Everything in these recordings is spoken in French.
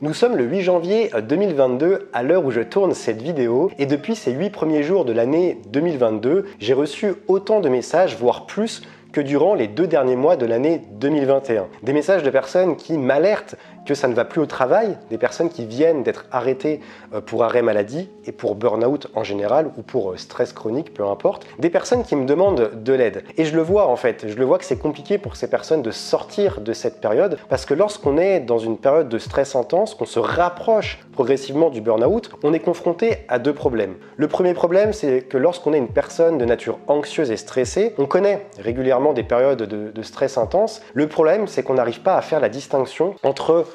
Nous sommes le 8 janvier 2022 à l'heure où je tourne cette vidéo et depuis ces 8 premiers jours de l'année 2022, j'ai reçu autant de messages, voire plus, que durant les 2 derniers mois de l'année 2021. Des messages de personnes qui m'alertent que ça ne va plus au travail, des personnes qui viennent d'être arrêtées pour arrêt maladie et pour burn-out en général ou pour stress chronique, peu importe. Des personnes qui me demandent de l'aide. Et je le vois en fait, je le vois que c'est compliqué pour ces personnes de sortir de cette période parce que lorsqu'on est dans une période de stress intense, qu'on se rapproche progressivement du burn-out, on est confronté à 2 problèmes. Le premier problème, c'est que lorsqu'on est une personne de nature anxieuse et stressée, on connaît régulièrement des périodes de stress intense. Le problème, c'est qu'on n'arrive pas à faire la distinction entre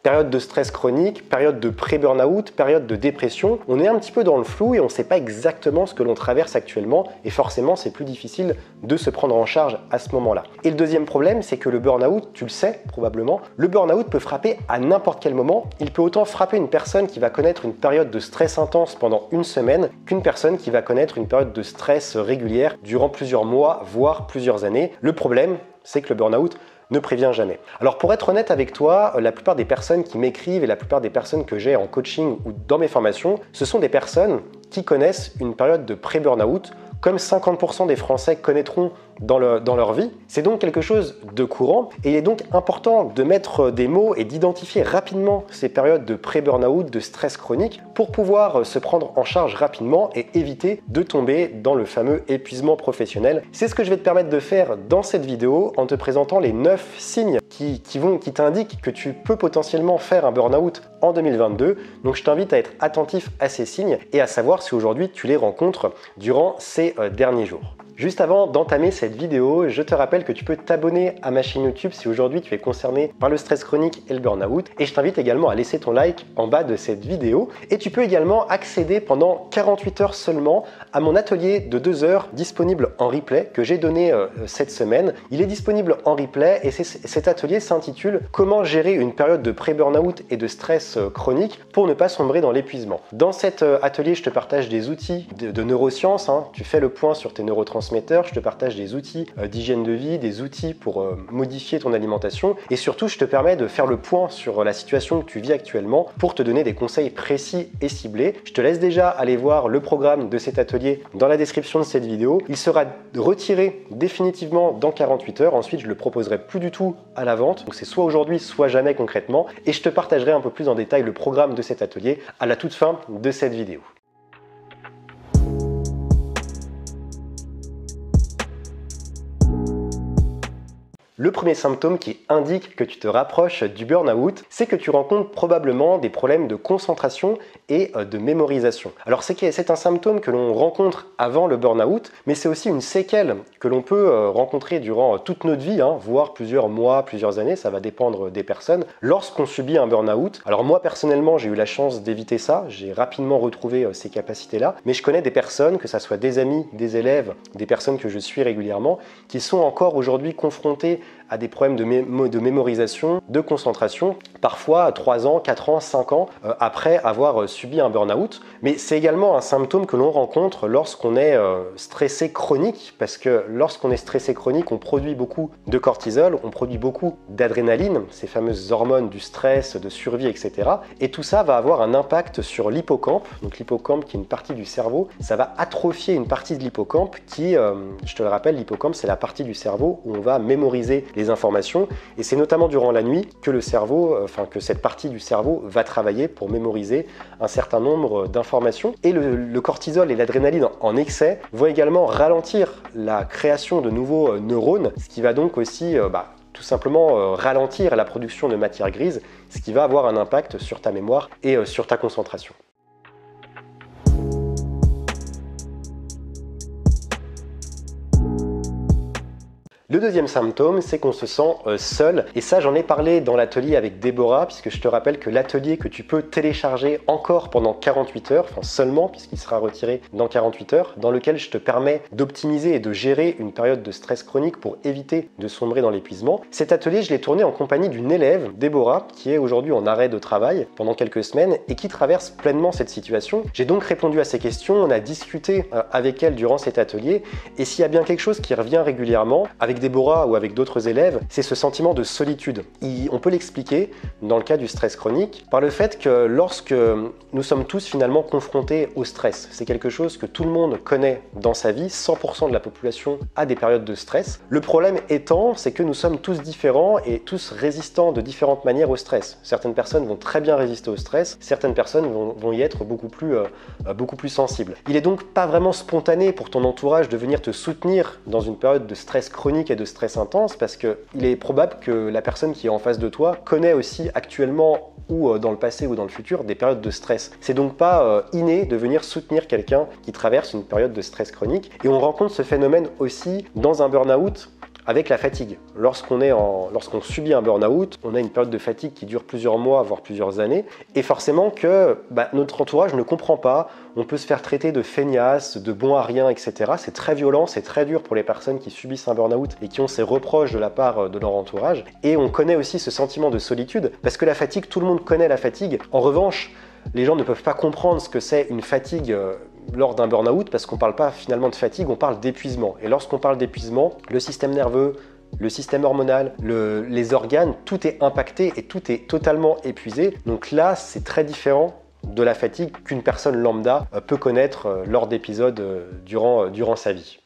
période de stress chronique, période de pré-burnout, période de dépression. On est un petit peu dans le flou et on ne sait pas exactement ce que l'on traverse actuellement et forcément c'est plus difficile de se prendre en charge à ce moment-là. Et le deuxième problème, c'est que le burn-out, tu le sais probablement, le burn-out peut frapper à n'importe quel moment. Il peut autant frapper une personne qui va connaître une période de stress intense pendant une semaine qu'une personne qui va connaître une période de stress régulière durant plusieurs mois, voire plusieurs années. Le problème, c'est que le burn-out ne prévient jamais. Alors pour être honnête avec toi, la plupart des personnes qui m'écrivent et la plupart des personnes que j'ai en coaching ou dans mes formations, ce sont des personnes qui connaissent une période de pré-burnout, comme 50% des Français connaîtront dans leur vie. C'est donc quelque chose de courant et il est donc important de mettre des mots et d'identifier rapidement ces périodes de pré-burnout, de stress chronique pour pouvoir se prendre en charge rapidement et éviter de tomber dans le fameux épuisement professionnel. C'est ce que je vais te permettre de faire dans cette vidéo en te présentant les 9 signes qui t'indiquent que tu peux potentiellement faire un burn-out en 2022. Donc je t'invite à être attentif à ces signes et à savoir si aujourd'hui tu les rencontres durant ces derniers jours. Juste avant d'entamer cette vidéo, je te rappelle que tu peux t'abonner à ma chaîne YouTube si aujourd'hui tu es concerné par le stress chronique et le burn-out. Et je t'invite également à laisser ton like en bas de cette vidéo. Et tu peux également accéder pendant 48 heures seulement à mon atelier de 2 heures disponible en replay que j'ai donné cette semaine. Il est disponible en replay et cet atelier s'intitule « Comment gérer une période de pré-burnout et de stress chronique pour ne pas sombrer dans l'épuisement ». Dans cet atelier, je te partage des outils de neurosciences. Tu fais le point sur tes neurotransmetteurs. Je te partage des outils d'hygiène de vie, des outils pour modifier ton alimentation et surtout je te permets de faire le point sur la situation que tu vis actuellement pour te donner des conseils précis et ciblés. Je te laisse déjà aller voir le programme de cet atelier dans la description de cette vidéo. Il sera retiré définitivement dans 48 heures. Ensuite, je le proposerai plus du tout à la vente. Donc c'est soit aujourd'hui, soit jamais concrètement. Et je te partagerai un peu plus en détail le programme de cet atelier à la toute fin de cette vidéo. Le premier symptôme qui indique que tu te rapproches du burn-out, c'est que tu rencontres probablement des problèmes de concentration et de mémorisation. Alors c'est un symptôme que l'on rencontre avant le burn-out, mais c'est aussi une séquelle que l'on peut rencontrer durant toute notre vie, voire plusieurs mois, plusieurs années, ça va dépendre des personnes, lorsqu'on subit un burn-out. Alors moi personnellement, j'ai eu la chance d'éviter ça, j'ai rapidement retrouvé ces capacités-là, mais je connais des personnes, que ce soit des amis, des élèves, des personnes que je suis régulièrement, qui sont encore aujourd'hui confrontées à des problèmes de mémorisation, de concentration, parfois 3 ans, 4 ans, 5 ans après avoir subi un burn-out. Mais c'est également un symptôme que l'on rencontre lorsqu'on est stressé chronique, parce que lorsqu'on est stressé chronique, on produit beaucoup de cortisol, on produit beaucoup d'adrénaline, ces fameuses hormones du stress, de survie, etc. Et tout ça va avoir un impact sur l'hippocampe. Donc l'hippocampe qui est une partie du cerveau, ça va atrophier une partie de l'hippocampe qui, je te le rappelle, l'hippocampe c'est la partie du cerveau où on va mémoriser les informations et c'est notamment durant la nuit que le cerveau, que cette partie du cerveau va travailler pour mémoriser un certain nombre d'informations. Et le cortisol et l'adrénaline en excès vont également ralentir la création de nouveaux neurones, ce qui va donc aussi tout simplement ralentir la production de matière grise, ce qui va avoir un impact sur ta mémoire et sur ta concentration. Le deuxième symptôme, c'est qu'on se sent seul. Et ça, j'en ai parlé dans l'atelier avec Déborah, puisque je te rappelle que l'atelier que tu peux télécharger encore pendant 48 heures, enfin seulement, puisqu'il sera retiré dans 48 heures, dans lequel je te permets d'optimiser et de gérer une période de stress chronique pour éviter de sombrer dans l'épuisement. Cet atelier, je l'ai tourné en compagnie d'une élève, Déborah, qui est aujourd'hui en arrêt de travail pendant quelques semaines et qui traverse pleinement cette situation. J'ai donc répondu à ses questions, on a discuté avec elle durant cet atelier, et s'il y a bien quelque chose qui revient régulièrement, avec avec Déborah ou avec d'autres élèves, c'est ce sentiment de solitude. On peut l'expliquer, dans le cas du stress chronique, par le fait que lorsque nous sommes tous finalement confrontés au stress, c'est quelque chose que tout le monde connaît dans sa vie, 100% de la population a des périodes de stress. Le problème étant, c'est que nous sommes tous différents et tous résistants de différentes manières au stress. Certaines personnes vont très bien résister au stress, certaines personnes vont y être beaucoup plus sensibles. Il est donc pas vraiment spontané pour ton entourage de venir te soutenir dans une période de stress chronique et de stress intense, parce qu'il est probable que la personne qui est en face de toi connaît aussi actuellement ou dans le passé ou dans le futur des périodes de stress. C'est donc pas inné de venir soutenir quelqu'un qui traverse une période de stress chronique. Et on rencontre ce phénomène aussi dans un burn-out avec la fatigue. Lorsqu'on subit un burn-out, on a une période de fatigue qui dure plusieurs mois, voire plusieurs années, et forcément que notre entourage ne comprend pas, on peut se faire traiter de feignasse, de bon à rien, etc. C'est très violent, c'est très dur pour les personnes qui subissent un burn-out et qui ont ces reproches de la part de leur entourage. Et on connaît aussi ce sentiment de solitude, parce que la fatigue, tout le monde connaît la fatigue. En revanche, les gens ne peuvent pas comprendre ce que c'est une fatigue lors d'un burn-out, parce qu'on ne parle pas finalement de fatigue, on parle d'épuisement. Et lorsqu'on parle d'épuisement, le système nerveux, le système hormonal, les organes, tout est impacté et tout est totalement épuisé. Donc là, c'est très différent de la fatigue qu'une personne lambda peut connaître lors d'épisodes durant sa vie.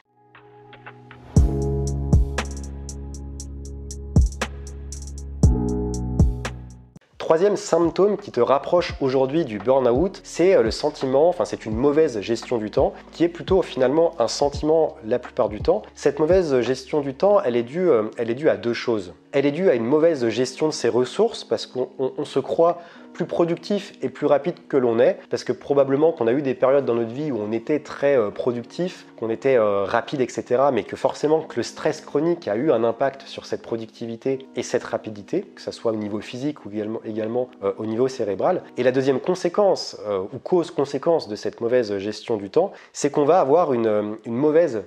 Troisième symptôme qui te rapproche aujourd'hui du burn-out, c'est le sentiment, enfin c'est une mauvaise gestion du temps, qui est plutôt finalement un sentiment la plupart du temps. Cette mauvaise gestion du temps, elle est due à deux choses. Elle est due à une mauvaise gestion de ses ressources, parce qu'on se croit plus productif et plus rapide que l'on est, parce que probablement qu'on a eu des périodes dans notre vie où on était très productif, qu'on était rapide, etc., mais que forcément que le stress chronique a eu un impact sur cette productivité et cette rapidité, que ce soit au niveau physique ou également au niveau cérébral. Et la deuxième conséquence, ou cause-conséquence de cette mauvaise gestion du temps, c'est qu'on va avoir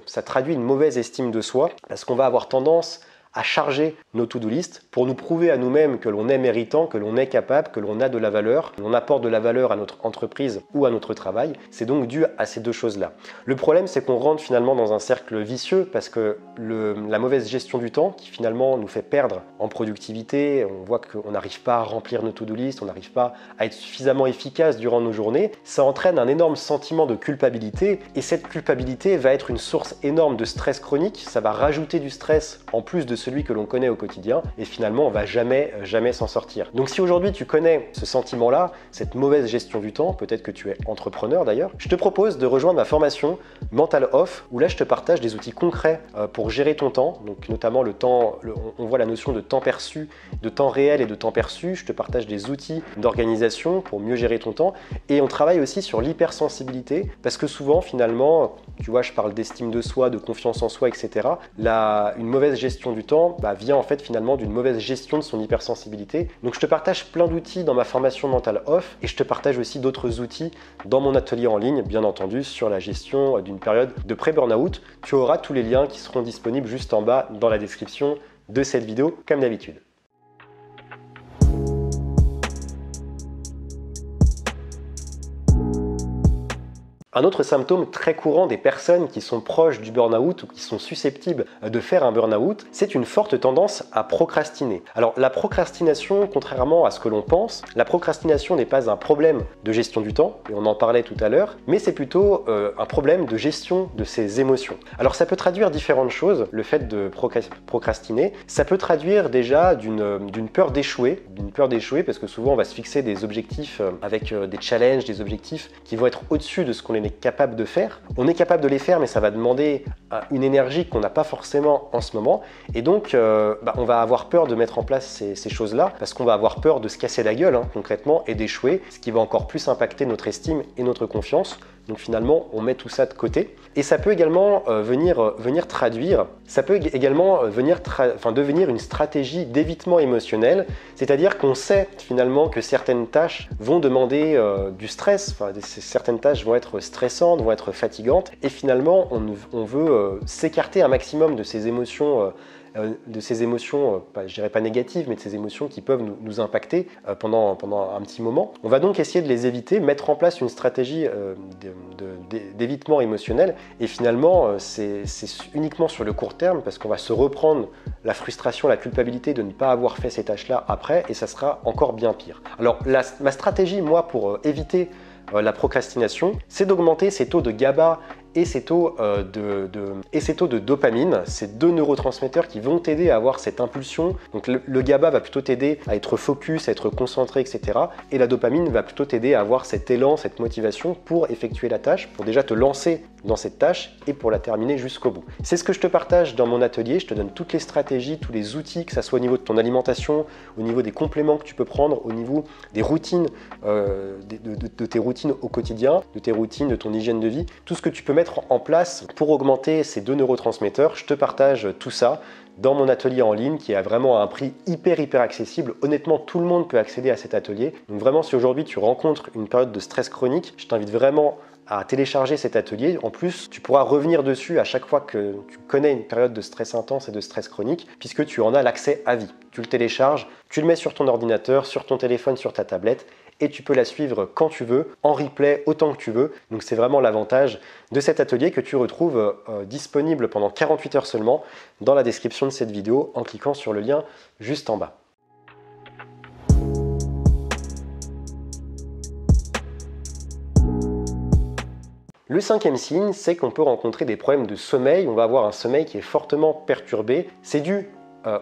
ça traduit une mauvaise estime de soi, parce qu'on va avoir tendance à charger nos to-do list pour nous prouver à nous-mêmes que l'on est méritant, que l'on est capable, que l'on a de la valeur, que l'on apporte de la valeur à notre entreprise ou à notre travail. C'est donc dû à ces deux choses-là. Le problème, c'est qu'on rentre finalement dans un cercle vicieux, parce que la mauvaise gestion du temps, qui finalement nous fait perdre en productivité, on voit qu'on n'arrive pas à remplir nos to-do list, on n'arrive pas à être suffisamment efficace durant nos journées, ça entraîne un énorme sentiment de culpabilité, et cette culpabilité va être une source énorme de stress chronique. Ça va rajouter du stress en plus de celui que l'on connaît au quotidien, et finalement on va jamais s'en sortir. Donc si aujourd'hui tu connais ce sentiment-là, cette mauvaise gestion du temps, peut-être que tu es entrepreneur d'ailleurs, je te propose de rejoindre ma formation Mental Off, où là je te partage des outils concrets pour gérer ton temps, donc notamment le temps, on voit la notion de temps perçu, de temps réel et de temps perçu. Je te partage des outils d'organisation pour mieux gérer ton temps, et on travaille aussi sur l'hypersensibilité, parce que souvent finalement, tu vois, je parle d'estime de soi, de confiance en soi, etc. Une mauvaise gestion du temps vient en fait finalement d'une mauvaise gestion de son hypersensibilité. Donc je te partage plein d'outils dans ma formation Mental Off, et je te partage aussi d'autres outils dans mon atelier en ligne, bien entendu, sur la gestion d'une période de pré-burnout. Tu auras tous les liens qui seront disponibles juste en bas dans la description de cette vidéo, comme d'habitude. Un autre symptôme très courant des personnes qui sont proches du burn-out ou qui sont susceptibles de faire un burn-out, c'est une forte tendance à procrastiner. Alors la procrastination, contrairement à ce que l'on pense, la procrastination n'est pas un problème de gestion du temps, et on en parlait tout à l'heure, mais c'est plutôt un problème de gestion de ses émotions. Alors ça peut traduire différentes choses, le fait de procrastiner. Ça peut traduire déjà d'une peur d'échouer, parce que souvent on va se fixer des objectifs avec des challenges, des objectifs qui vont être au-dessus de ce qu'on est capable de faire. On est capable de les faire, mais ça va demander une énergie qu'on n'a pas forcément en ce moment, et donc on va avoir peur de mettre en place ces choses-là, parce qu'on va avoir peur de se casser la gueule concrètement, et d'échouer, ce qui va encore plus impacter notre estime et notre confiance. Donc finalement, on met tout ça de côté. Et ça peut également venir traduire, ça peut également devenir une stratégie d'évitement émotionnel, c'est-à-dire qu'on sait finalement que certaines tâches vont demander du stress, certaines tâches vont être stressantes, vont être fatigantes, et finalement on veut s'écarter un maximum de ces émotions de ces émotions, je dirais pas négatives, mais de ces émotions qui peuvent nous impacter pendant un petit moment. On va donc essayer de les éviter, mettre en place une stratégie d'évitement émotionnel, et finalement c'est uniquement sur le court terme, parce qu'on va se reprendre la frustration, la culpabilité de ne pas avoir fait ces tâches-là après, et ça sera encore bien pire. Alors ma stratégie, moi, pour éviter la procrastination, c'est d'augmenter ces taux de GABA et ces taux de dopamine, ces deux neurotransmetteurs qui vont t'aider à avoir cette impulsion. Donc le GABA va plutôt t'aider à être focus, à être concentré, etc. Et la dopamine va plutôt t'aider à avoir cet élan, cette motivation pour effectuer la tâche, pour déjà te lancer dans cette tâche et pour la terminer jusqu'au bout. C'est ce que je te partage dans mon atelier. Je te donne toutes les stratégies, tous les outils, que ça soit au niveau de ton alimentation, au niveau des compléments que tu peux prendre, au niveau des routines, de tes routines au quotidien, de tes routines, de ton hygiène de vie, tout ce que tu peux mettre en place pour augmenter ces deux neurotransmetteurs. Je te partage tout ça dans mon atelier en ligne qui est vraiment à un prix hyper accessible. Honnêtement, tout le monde peut accéder à cet atelier. Donc vraiment, si aujourd'hui tu rencontres une période de stress chronique, je t'invite vraiment à télécharger cet atelier. En plus, tu pourras revenir dessus à chaque fois que tu connais une période de stress intense et de stress chronique, puisque tu en as l'accès à vie. Tu le télécharges, tu le mets sur ton ordinateur, sur ton téléphone, sur ta tablette, et tu peux la suivre quand tu veux, en replay, autant que tu veux. Donc c'est vraiment l'avantage de cet atelier que tu retrouves disponible pendant 48 heures seulement dans la description de cette vidéo en cliquant sur le lien juste en bas. Le cinquième signe, c'est qu'on peut rencontrer des problèmes de sommeil. On va avoir un sommeil qui est fortement perturbé. C'est dû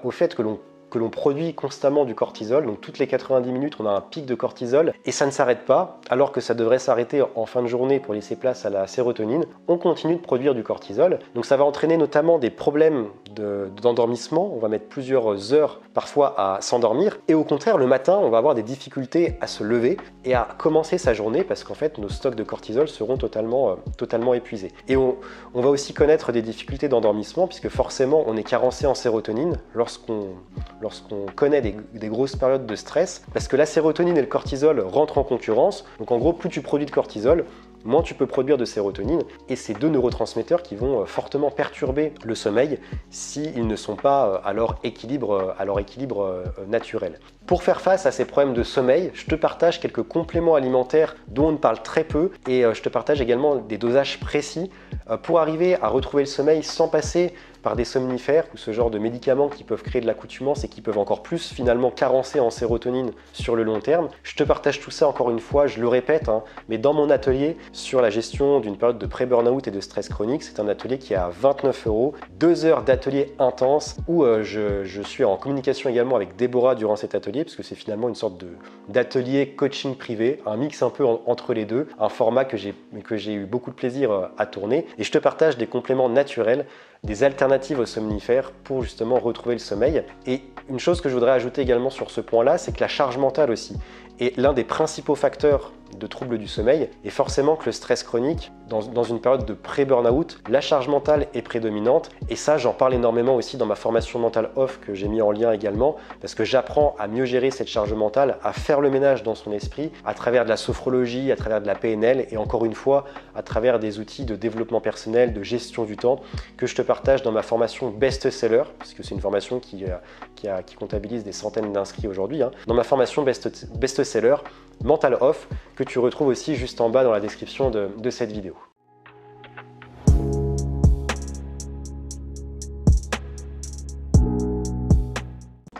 au fait que l'on produit constamment du cortisol. Donc toutes les 90 minutes, on a un pic de cortisol et ça ne s'arrête pas, alors que ça devrait s'arrêter en fin de journée pour laisser place à la sérotonine. On continue de produire du cortisol. Donc ça va entraîner notamment des problèmes d'endormissement. On va mettre plusieurs heures parfois à s'endormir. Et au contraire, le matin, on va avoir des difficultés à se lever et à commencer sa journée parce qu'en fait, nos stocks de cortisol seront totalement épuisés. Et on va aussi connaître des difficultés d'endormissement puisque forcément, on est carencé en sérotonine lorsqu'on connaît des grosses périodes de stress, parce que la sérotonine et le cortisol rentrent en concurrence. Donc en gros, plus tu produis de cortisol, moins tu peux produire de sérotonine, et ces deux neurotransmetteurs qui vont fortement perturber le sommeil s'ils ne sont pas à leur équilibre naturel. Pour faire face à ces problèmes de sommeil, je te partage quelques compléments alimentaires dont on parle très peu, et je te partage également des dosages précis pour arriver à retrouver le sommeil sans passer par des somnifères ou ce genre de médicaments qui peuvent créer de l'accoutumance et qui peuvent encore plus finalement carencer en sérotonine sur le long terme. Je te partage tout ça encore une fois, je le répète, mais dans mon atelier sur la gestion d'une période de pré-burnout et de stress chronique, c'est un atelier qui est à 29 €, 2 heures d'atelier intense où je suis en communication également avec Déborah durant cet atelier, parce que c'est finalement une sorte d'atelier coaching privé, un mix un peu entre les deux, un format que j'ai eu beaucoup de plaisir à tourner, et je te partage des compléments naturels, des alternatives aux somnifères pour justement retrouver le sommeil. Et une chose que je voudrais ajouter également sur ce point-là, c'est que la charge mentale aussi est l'un des principaux facteurs de troubles du sommeil, et forcément que le stress chronique, dans une période de pré-burnout, la charge mentale est prédominante, et ça j'en parle énormément aussi dans ma formation mentale off que j'ai mis en lien également, parce que j'apprends à mieux gérer cette charge mentale, à faire le ménage dans son esprit, à travers de la sophrologie, à travers de la PNL, et encore une fois, à travers des outils de développement personnel, de gestion du temps, que je te partage dans ma formation best-seller, parce que c'est une formation qui comptabilise des centaines d'inscrits aujourd'hui, dans ma formation best-seller, Mental Off, que tu retrouves aussi juste en bas dans la description de cette vidéo.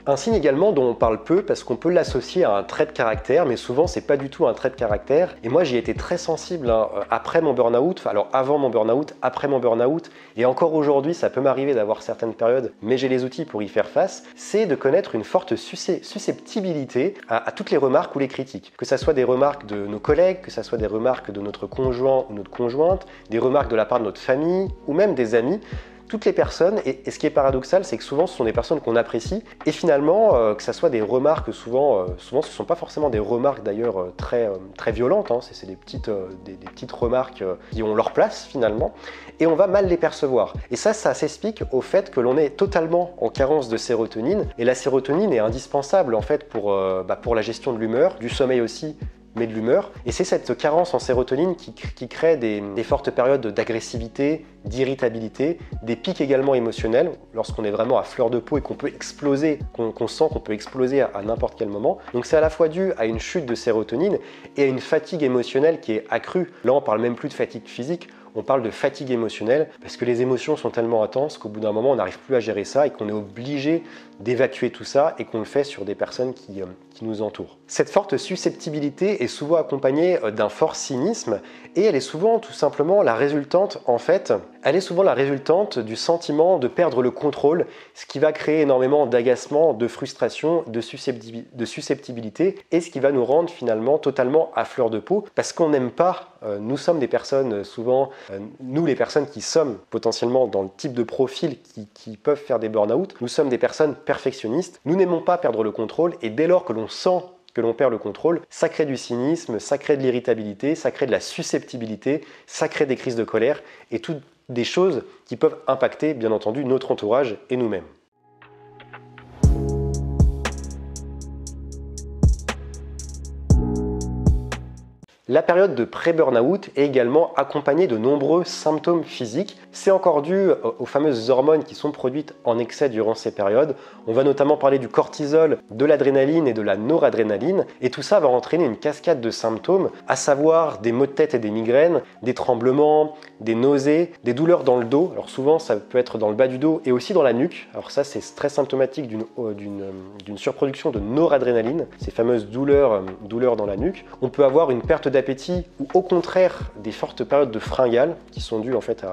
Un signe également dont on parle peu parce qu'on peut l'associer à un trait de caractère, mais souvent c'est pas du tout un trait de caractère. Et moi j'y ai été très sensible après mon burn-out, alors avant mon burn-out, après mon burn-out, et encore aujourd'hui ça peut m'arriver d'avoir certaines périodes, mais j'ai les outils pour y faire face, c'est de connaître une forte susceptibilité à toutes les remarques ou les critiques. Que ça soit des remarques de nos collègues, que ça soit des remarques de notre conjoint ou notre conjointe, des remarques de la part de notre famille ou même des amis. Toutes les personnes, et ce qui est paradoxal, c'est que souvent ce sont des personnes qu'on apprécie, et finalement que ça soit des remarques, souvent ce ne sont pas forcément des remarques d'ailleurs très violentes, c'est des petites remarques qui ont leur place finalement, et on va mal les percevoir. Et ça s'explique au fait que l'on est totalement en carence de sérotonine, et la sérotonine est indispensable en fait pour la gestion de l'humeur, du sommeil aussi, mais de l'humeur. Et c'est cette carence en sérotonine qui crée des fortes périodes d'agressivité, d'irritabilité, des pics également émotionnels, lorsqu'on est vraiment à fleur de peau et qu'on peut exploser, qu'on sent qu'on peut exploser à n'importe quel moment. Donc c'est à la fois dû à une chute de sérotonine et à une fatigue émotionnelle qui est accrue. Là, on parle même plus de fatigue physique, on parle de fatigue émotionnelle parce que les émotions sont tellement intenses qu'au bout d'un moment, on n'arrive plus à gérer ça et qu'on est obligé d'évacuer tout ça et qu'on le fait sur des personnes qui nous entourent. Cette forte susceptibilité est souvent accompagnée d'un fort cynisme et elle est souvent tout simplement la résultante, du sentiment de perdre le contrôle, ce qui va créer énormément d'agacement, de frustration, de susceptibilité et ce qui va nous rendre finalement totalement à fleur de peau parce qu'on n'aime pas, nous sommes des personnes souvent, nous les personnes qui sommes potentiellement dans le type de profil qui peuvent faire des burn-out, nous sommes des personnes perfectionnistes, nous n'aimons pas perdre le contrôle et dès lors que l'on sent que l'on perd le contrôle, ça crée du cynisme, ça crée de l'irritabilité, ça crée de la susceptibilité, ça crée des crises de colère et toutes des choses qui peuvent impacter bien entendu notre entourage et nous-mêmes. La période de pré-burnout est également accompagnée de nombreux symptômes physiques. C'est encore dû aux fameuses hormones qui sont produites en excès durant ces périodes. On va notamment parler du cortisol, de l'adrénaline et de la noradrénaline. Et tout ça va entraîner une cascade de symptômes, à savoir des maux de tête et des migraines, des tremblements, des nausées, des douleurs dans le dos. Alors souvent, ça peut être dans le bas du dos et aussi dans la nuque. Alors ça, c'est très symptomatique d'une surproduction de noradrénaline, ces fameuses douleurs dans la nuque. On peut avoir une perte d'appétit ou au contraire des fortes périodes de fringales qui sont dues en fait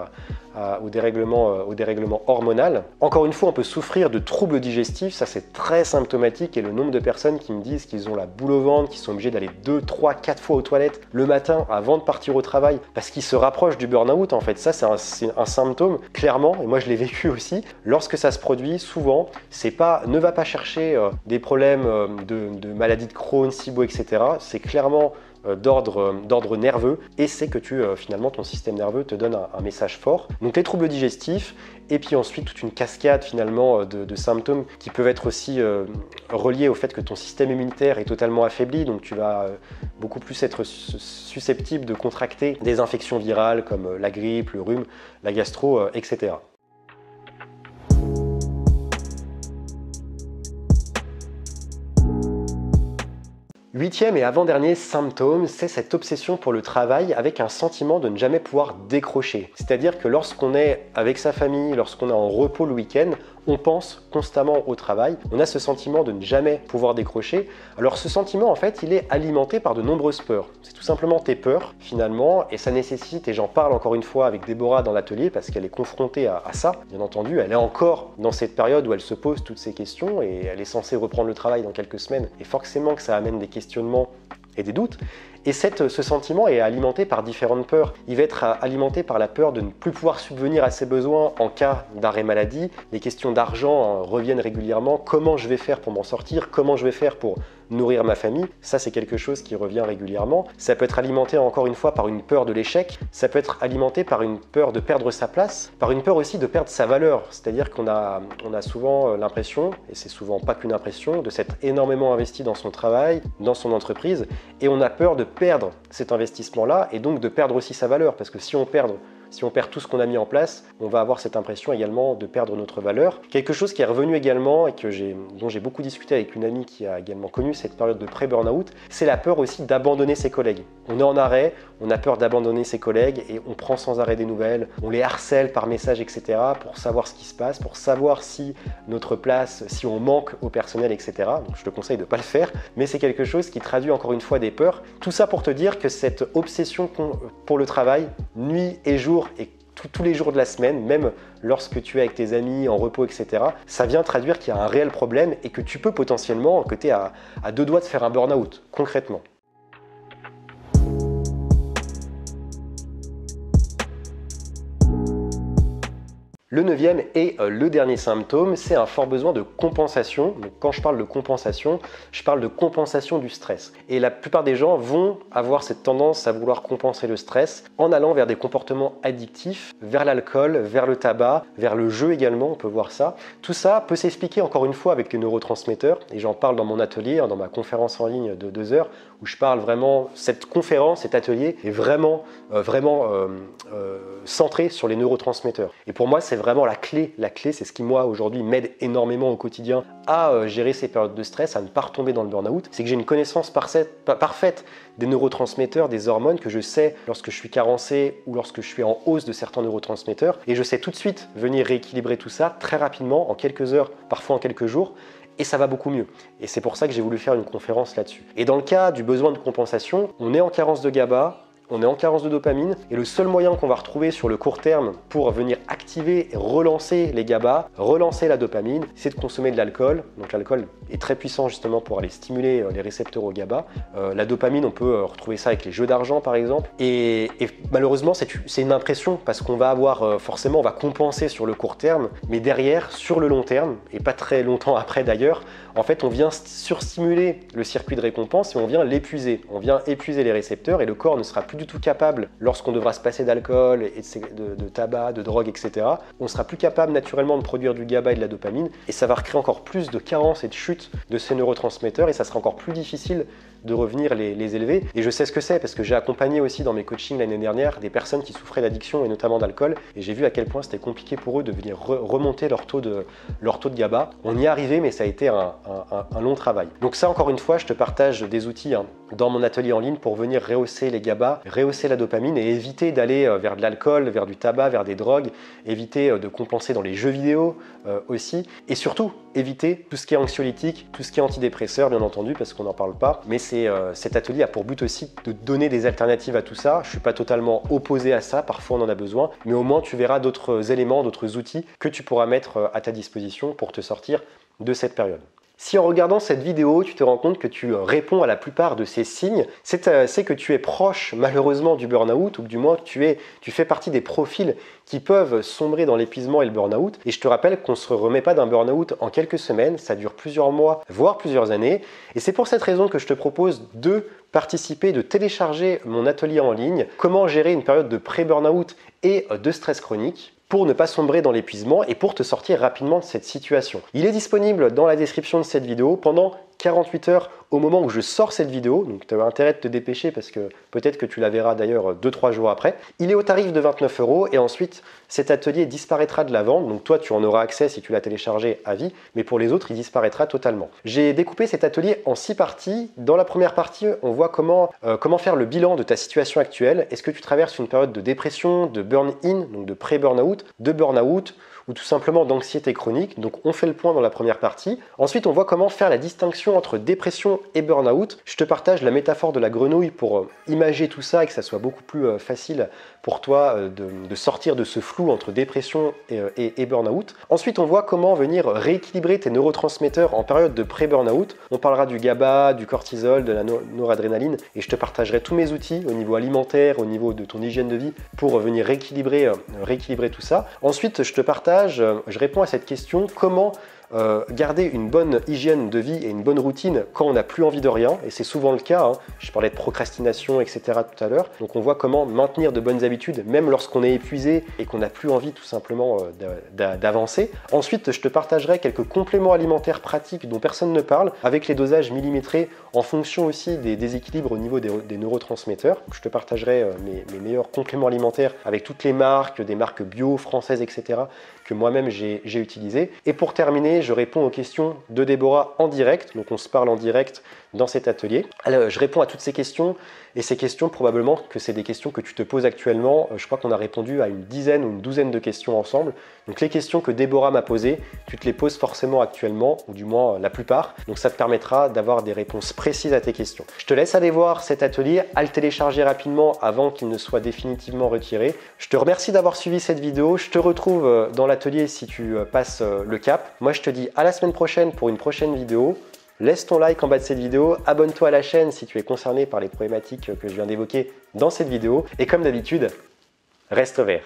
au dérèglement hormonal. Encore une fois, on peut souffrir de troubles digestifs, ça c'est très symptomatique et le nombre de personnes qui me disent qu'ils ont la boule au ventre, qu'ils sont obligés d'aller 2, 3, 4 fois aux toilettes le matin avant de partir au travail parce qu'ils se rapprochent du burn-out en fait. Ça c'est un symptôme clairement et moi je l'ai vécu aussi. Lorsque ça se produit, souvent, ne va pas chercher des problèmes de maladie de Crohn, SIBO, etc. C'est clairement d'ordre nerveux et c'est que finalement ton système nerveux te donne un message fort. Donc les troubles digestifs et puis ensuite toute une cascade finalement de symptômes qui peuvent être aussi reliés au fait que ton système immunitaire est totalement affaibli, donc tu vas beaucoup plus être susceptible de contracter des infections virales comme la grippe, le rhume, la gastro, etc. Huitième et avant-dernier symptôme, c'est cette obsession pour le travail avec un sentiment de ne jamais pouvoir décrocher. C'est-à-dire que lorsqu'on est avec sa famille, lorsqu'on est en repos le week-end, on pense constamment au travail. On a ce sentiment de ne jamais pouvoir décrocher. Alors ce sentiment, en fait, il est alimenté par de nombreuses peurs. C'est tout simplement tes peurs, finalement, et ça nécessite, et j'en parle encore une fois avec Déborah dans l'atelier, parce qu'elle est confrontée à ça, bien entendu. Elle est encore dans cette période où elle se pose toutes ces questions, et elle est censée reprendre le travail dans quelques semaines. Et forcément que ça amène des questionnements et des doutes. Et ce sentiment est alimenté par différentes peurs. Il va être alimenté par la peur de ne plus pouvoir subvenir à ses besoins en cas d'arrêt maladie. Les questions d'argent reviennent régulièrement. Comment je vais faire pour m'en sortir? Comment je vais faire pour nourrir ma famille? Ça, c'est quelque chose qui revient régulièrement. Ça peut être alimenté encore une fois par une peur de l'échec. Ça peut être alimenté par une peur de perdre sa place, par une peur aussi de perdre sa valeur. C'est-à-dire qu'on a souvent l'impression, et c'est souvent pas qu'une impression, de s'être énormément investi dans son travail, dans son entreprise, et on a peur de perdre cet investissement-là et donc de perdre aussi sa valeur. Parce que si on perd tout ce qu'on a mis en place, on va avoir cette impression également de perdre notre valeur. Quelque chose qui est revenu également et dont j'ai beaucoup discuté avec une amie qui a également connu cette période de pré-burnout, c'est la peur aussi d'abandonner ses collègues. On est en arrêt, on a peur d'abandonner ses collègues et on prend sans arrêt des nouvelles, on les harcèle par message, etc. pour savoir ce qui se passe, pour savoir si notre place, si on manque au personnel, etc. Donc je te conseille de ne pas le faire, mais c'est quelque chose qui traduit encore une fois des peurs. Tout ça pour te dire que cette obsession pour le travail, nuit et jour, et tous les jours de la semaine, même lorsque tu es avec tes amis, en repos, etc., ça vient traduire qu'il y a un réel problème et que tu peux potentiellement, que tu es à 2 doigts de faire un burn-out, concrètement. Le 9e et le dernier symptôme, c'est un fort besoin de compensation. Donc, quand je parle de compensation du stress. Et la plupart des gens vont avoir cette tendance à vouloir compenser le stress en allant vers des comportements addictifs, vers l'alcool, vers le tabac, vers le jeu également, on peut voir ça. Tout ça peut s'expliquer encore une fois avec les neurotransmetteurs, et j'en parle dans mon atelier, dans ma conférence en ligne de 2 heures, où je parle vraiment, cette conférence, cet atelier est vraiment centré sur les neurotransmetteurs. Et pour moi, c'est vraiment la clé. La clé, c'est ce qui, moi, aujourd'hui, m'aide énormément au quotidien à gérer ces périodes de stress, à ne pas retomber dans le burn-out. C'est que j'ai une connaissance parfaite des neurotransmetteurs, des hormones, que je sais lorsque je suis carencé ou lorsque je suis en hausse de certains neurotransmetteurs. Et je sais tout de suite venir rééquilibrer tout ça très rapidement, en quelques heures, parfois en quelques jours. Et ça va beaucoup mieux. Et c'est pour ça que j'ai voulu faire une conférence là-dessus. Et dans le cas du besoin de compensation, on est en carence de GABA, on est en carence de dopamine, et le seul moyen qu'on va retrouver sur le court terme pour venir activer et relancer les GABA, relancer la dopamine, c'est de consommer de l'alcool. Donc l'alcool est très puissant justement pour aller stimuler les récepteurs au GABA. La dopamine, on peut retrouver ça avec les jeux d'argent par exemple. Et malheureusement, c'est une impression parce qu'on va avoir forcément, on va compenser sur le court terme, mais derrière, sur le long terme, et pas très longtemps après d'ailleurs, en fait, on vient surstimuler le circuit de récompense et on vient l'épuiser. On vient épuiser les récepteurs et le corps ne sera plus du tout capable, lorsqu'on devra se passer d'alcool, de tabac, de drogue, etc., on ne sera plus capable naturellement de produire du GABA et de la dopamine et ça va recréer encore plus de carences et de chute de ces neurotransmetteurs et ça sera encore plus difficile de revenir les élever. Et je sais ce que c'est parce que j'ai accompagné aussi dans mes coachings l'année dernière des personnes qui souffraient d'addiction et notamment d'alcool et j'ai vu à quel point c'était compliqué pour eux de venir remonter leur taux de GABA. On y est arrivé mais ça a été un long travail. Donc ça, encore une fois, je te partage des outils dans mon atelier en ligne pour venir rehausser les GABA, rehausser la dopamine et éviter d'aller vers de l'alcool, vers du tabac, vers des drogues, éviter de compenser dans les jeux vidéo aussi et surtout éviter tout ce qui est anxiolytique, tout ce qui est antidépresseur bien entendu parce qu'on n'en parle pas, mais cet atelier a pour but aussi de donner des alternatives à tout ça. Je ne suis pas totalement opposé à ça, parfois on en a besoin, mais au moins tu verras d'autres éléments, d'autres outils que tu pourras mettre à ta disposition pour te sortir de cette période. Si en regardant cette vidéo, tu te rends compte que tu réponds à la plupart de ces signes, c'est que tu es proche malheureusement du burn-out ou que du moins tu fais partie des profils qui peuvent sombrer dans l'épuisement et le burn-out. Et je te rappelle qu'on ne se remet pas d'un burn-out en quelques semaines, ça dure plusieurs mois, voire plusieurs années. Et c'est pour cette raison que je te propose de participer, de télécharger mon atelier en ligne, comment gérer une période de pré-burn-out et de stress chronique, pour ne pas sombrer dans l'épuisement et pour te sortir rapidement de cette situation. Il est disponible dans la description de cette vidéo pendant 48 heures au moment où je sors cette vidéo, donc tu as intérêt de te dépêcher parce que peut-être que tu la verras d'ailleurs 2-3 jours après. Il est au tarif de 29 € et ensuite cet atelier disparaîtra de la vente, donc toi tu en auras accès si tu l'as téléchargé à vie, mais pour les autres il disparaîtra totalement. J'ai découpé cet atelier en 6 parties. Dans la première partie, on voit comment faire le bilan de ta situation actuelle. Est-ce que tu traverses une période de dépression, de burn-in, donc de pré-burn-out, de burn-out, ou tout simplement d'anxiété chronique. Donc on fait le point dans la première partie. Ensuite, on voit comment faire la distinction entre dépression et burn-out. Je te partage la métaphore de la grenouille pour imager tout ça et que ça soit beaucoup plus facile pour toi de sortir de ce flou entre dépression et burn-out. Ensuite, on voit comment venir rééquilibrer tes neurotransmetteurs en période de pré-burn-out. On parlera du GABA, du cortisol, de la noradrénaline et je te partagerai tous mes outils au niveau alimentaire, au niveau de ton hygiène de vie pour venir rééquilibrer tout ça. Ensuite, je te partage, je réponds à cette question, comment garder une bonne hygiène de vie et une bonne routine quand on n'a plus envie de rien, et c'est souvent le cas, je parlais de procrastination, etc. tout à l'heure, donc on voit comment maintenir de bonnes habitudes même lorsqu'on est épuisé et qu'on n'a plus envie tout simplement d'avancer. Ensuite, je te partagerai quelques compléments alimentaires pratiques dont personne ne parle, avec les dosages millimétrés en fonction aussi des déséquilibres au niveau des neurotransmetteurs. Je te partagerai mes meilleurs compléments alimentaires avec toutes les marques, des marques bio, françaises, etc. que moi-même j'ai utilisées. Et pour terminer, je réponds aux questions de Déborah en direct, donc on se parle en direct dans cet atelier. Alors, je réponds à toutes ces questions et ces questions, probablement que c'est des questions que tu te poses actuellement. Je crois qu'on a répondu à une dizaine ou une douzaine de questions ensemble. Donc les questions que Déborah m'a posées, tu te les poses forcément actuellement, ou du moins la plupart. Donc ça te permettra d'avoir des réponses précises à tes questions. Je te laisse aller voir cet atelier, à le télécharger rapidement avant qu'il ne soit définitivement retiré. Je te remercie d'avoir suivi cette vidéo. Je te retrouve dans l'atelier si tu passes le cap. Moi, je te dis à la semaine prochaine pour une prochaine vidéo. Laisse ton like en bas de cette vidéo, abonne-toi à la chaîne si tu es concerné par les problématiques que je viens d'évoquer dans cette vidéo. Et comme d'habitude, reste vert.